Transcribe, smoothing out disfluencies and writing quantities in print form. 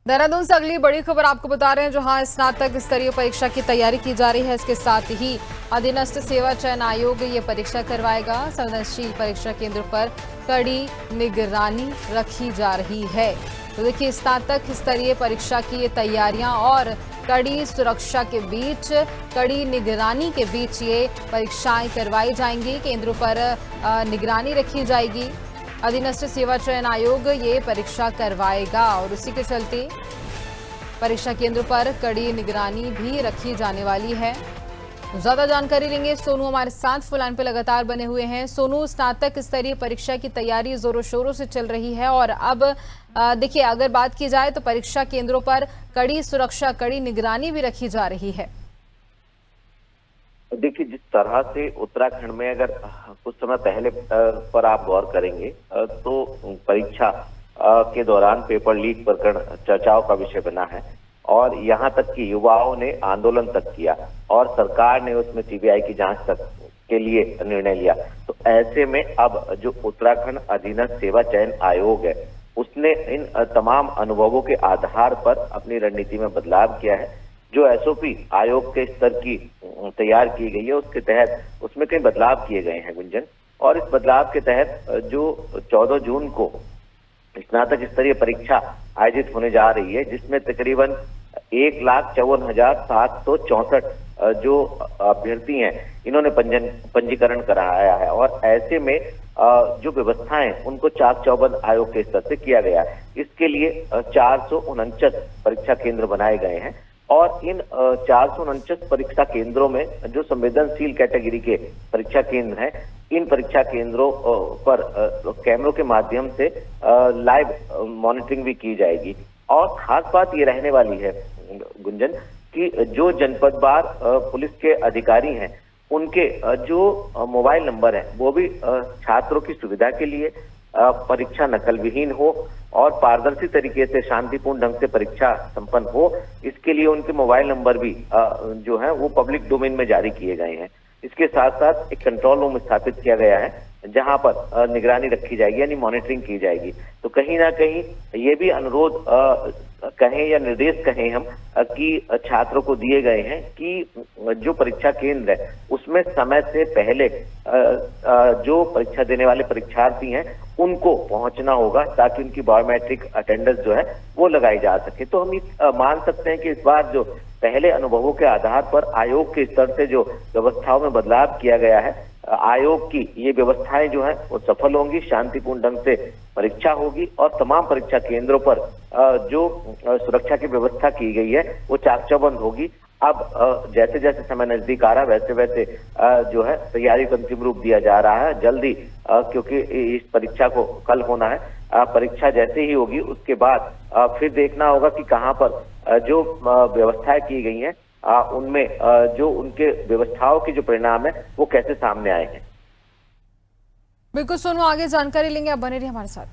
देहरादून से अगली बड़ी खबर आपको बता रहे हैं, जहां स्नातक स्तरीय परीक्षा की तैयारी की जा रही है। इसके साथ ही अधीनस्थ सेवा चयन आयोग ये परीक्षा करवाएगा। संवेदनशील परीक्षा केंद्र पर कड़ी निगरानी रखी जा रही है। तो देखिए, स्नातक स्तरीय परीक्षा की ये तैयारियां और कड़ी सुरक्षा के बीच, कड़ी निगरानी के बीच ये परीक्षाएं करवाई जाएंगी। केंद्रों पर निगरानी रखी जाएगी। अधीनस्थ सेवा चयन आयोग ये परीक्षा करवाएगा और उसी के चलते परीक्षा केंद्र पर कड़ी निगरानी भी रखी जाने वाली है। ज्यादा जानकारी लेंगे, सोनू हमारे साथ फोन लाइन पे लगातार बने हुए हैं। सोनू, स्नातक स्तरीय परीक्षा की तैयारी जोरों शोरों से चल रही है और अब देखिए, अगर बात की जाए तो परीक्षा केंद्रों पर कड़ी सुरक्षा, कड़ी निगरानी भी रखी जा रही है। देखिए, जिस तरह से उत्तराखंड में अगर कुछ समय पहले पर आप गौर करेंगे तो परीक्षा के दौरान पेपर लीक प्रकरण चर्चाओं का विषय बना है और यहाँ तक कि युवाओं ने आंदोलन तक किया और सरकार ने उसमें सीबीआई की जांच तक के लिए निर्णय लिया। तो ऐसे में अब जो उत्तराखंड अधीनस्थ सेवा चयन आयोग है, उसने इन तमाम अनुभवों के आधार पर अपनी रणनीति में बदलाव किया है। जो एसओपी आयोग के स्तर की तैयार की गई है, उसके तहत उसमें कई बदलाव किए गए हैं गुंजन। और इस बदलाव के तहत जो 14 जून को स्नातक स्तरीय परीक्षा आयोजित होने जा रही है, जिसमें तकरीबन 1,54,764 जो अभ्यर्थी हैं, इन्होंने पंजीकरण कराया है और ऐसे में जो व्यवस्थाएं उनको चाक चौबंद आयोग के स्तर से किया गया है। इसके लिए 449 परीक्षा केंद्र बनाए गए हैं और इन 449 परीक्षा केंद्रों में जो संवेदनशील कैटेगरी के परीक्षा केंद्र हैं, इन परीक्षा केंद्रों पर कैमरों के माध्यम से लाइव मॉनिटरिंग भी की जाएगी। और खास बात ये रहने वाली है गुंजन कि जो जनपदवार पुलिस के अधिकारी हैं, उनके जो मोबाइल नंबर है वो भी छात्रों की सुविधा के लिए परीक्षा नकल विहीन हो और पारदर्शी तरीके से शांतिपूर्ण ढंग से परीक्षा संपन्न हो, इसके लिए उनके मोबाइल नंबर भी जो है वो पब्लिक डोमेन में जारी किए गए हैं। इसके साथ साथ एक कंट्रोल रूम स्थापित किया गया है जहां पर निगरानी रखी जाएगी, यानी मॉनिटरिंग की जाएगी। तो कहीं ना कहीं ये भी अनुरोध कहें या निर्देश कहें हम कि छात्रों को दिए गए हैं कि जो परीक्षा केंद्र है उसमें समय से पहले जो परीक्षा देने वाले परीक्षार्थी हैं उनको पहुंचना होगा, ताकि उनकी बायोमेट्रिक अटेंडेंस जो है वो लगाई जा सके। तो हम मान सकते हैं कि इस बार जो पहले अनुभवों के आधार पर आयोग के स्तर से जो व्यवस्थाओं में बदलाव किया गया है, आयोग की ये व्यवस्थाएं जो है वो सफल होंगी, शांतिपूर्ण ढंग से परीक्षा होगी और तमाम परीक्षा केंद्रों पर जो सुरक्षा की व्यवस्था की गई है वो चाक चौबंद होगी। अब जैसे जैसे समय नजदीक आ रहा है वैसे वैसे जो है तैयारी को अंतिम रूप दिया जा रहा है जल्दी, क्योंकि इस परीक्षा को कल होना है। परीक्षा जैसे ही होगी उसके बाद फिर देखना होगा कि कहाँ पर जो व्यवस्थाएं की गई हैं उनमें जो उनके व्यवस्थाओं की जो परिणाम है वो कैसे सामने आए हैं। बिल्कुल सोनू, आगे जानकारी लेंगे, आप बने रहिए हमारे साथ।